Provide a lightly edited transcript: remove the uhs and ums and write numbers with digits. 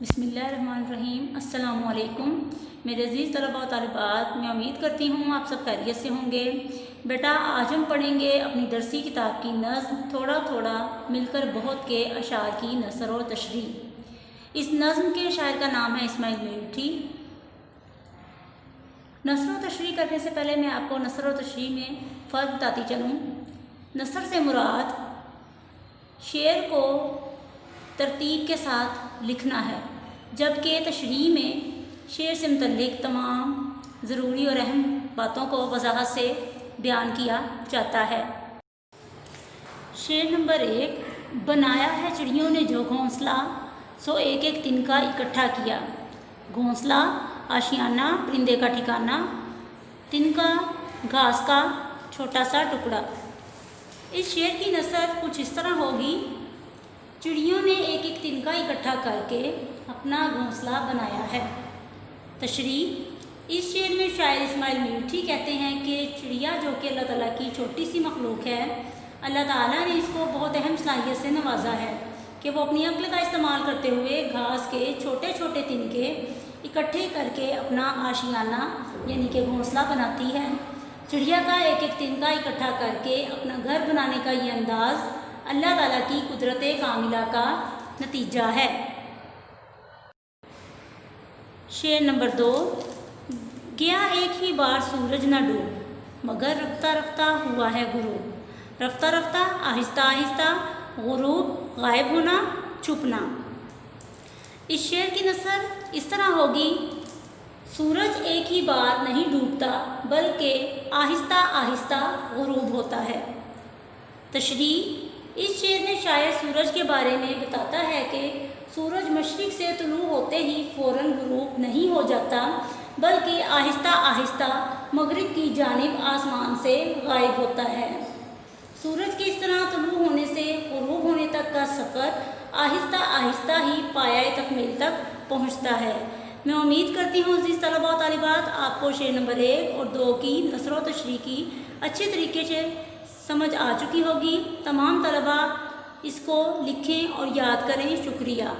बिस्मिल्लाहिर्रहमानिर्रहीम। अस्सलाम वालेकुम मेरे अज़ीज़ तलबा और तालिबात, मैं उम्मीद करती हूँ आप सब खैरियत से होंगे। बेटा, आज हम पढ़ेंगे अपनी दरसी किताब की नज़्म थोड़ा थोड़ा मिलकर बहुत के अशार की नसर और तशरीह। इस नज़्म के शायर का नाम है इस्माइल मीठी। नसर और तशरीह करने से पहले मैं आपको नसर और तशरीह में फ़र्क बताती चलूँ। नसर से मुराद शेर को तरतीब के साथ लिखना है, जबकि तशरीह में शेर से मुतल्लिक़ तमाम ज़रूरी और अहम बातों को वज़ाहत से बयान किया जाता है। शेर नंबर 1। बनाया है चिड़ियों ने जो घोंसला, सो एक एक तिनका इकट्ठा किया। घोंसला आशियाना परिंदे का ठिकाना, तिनका घास का छोटा सा टुकड़ा। इस शेर की नसर कुछ इस तरह होगी। चिड़ियों ने एक एक तिनका इकट्ठा करके अपना घोंसला बनाया है। तशरीह। इस शेर में शायर इस्माइल मीठी कहते हैं कि चिड़िया जो कि अल्लाह ताला की छोटी सी मखलूक है, अल्लाह ताला ने इसको बहुत अहम सलाहियत से नवाजा है कि वो अपनी अक्ल का इस्तेमाल करते हुए घास के छोटे छोटे तिनके इकट्ठे करके अपना आशियाना यानी कि घोंसला बनाती है। चिड़िया का एक एक तिनका इकट्ठा करके अपना घर बनाने का ये अंदाज़ अल्लाह ताला की कुदरत कामिला का नतीजा है। शेर नंबर 2। गया एक ही बार सूरज न डूब, मगर रफ्ता रफ्ता हुआ है गुरूब। रफ्ता रफ्ता आहिस्ता आहिस्ता, गुरूब गायब होना छुपना। इस शेर की नसर इस तरह होगी। सूरज एक ही बार नहीं डूबता, बल्कि आहिस्ता आहिस्ता गुरूब होता है। तशरीह। इस शेर में शायर सूरज के बारे में बताता है कि सूरज मशरिक़ से तुलू होते ही फ़ौरन गुरूब नहीं हो जाता, बल्कि आहिस्ता आहिस्ता मगरिब की जानिब आसमान से गायब होता है। सूरज के इस तरह तुलू होने से गुरूब होने तक का सफ़र आहिस्ता आहिस्ता ही पाया तकमील तक पहुँचता है। मैं उम्मीद करती हूँ अज़ीज़ तलबा और तालिबात, आपको शेर नंबर 1 और 2 की नसर व तशरीह की अच्छे तरीके से समझ आ चुकी होगी। तमाम तलबा इसको लिखें और याद करें। शुक्रिया।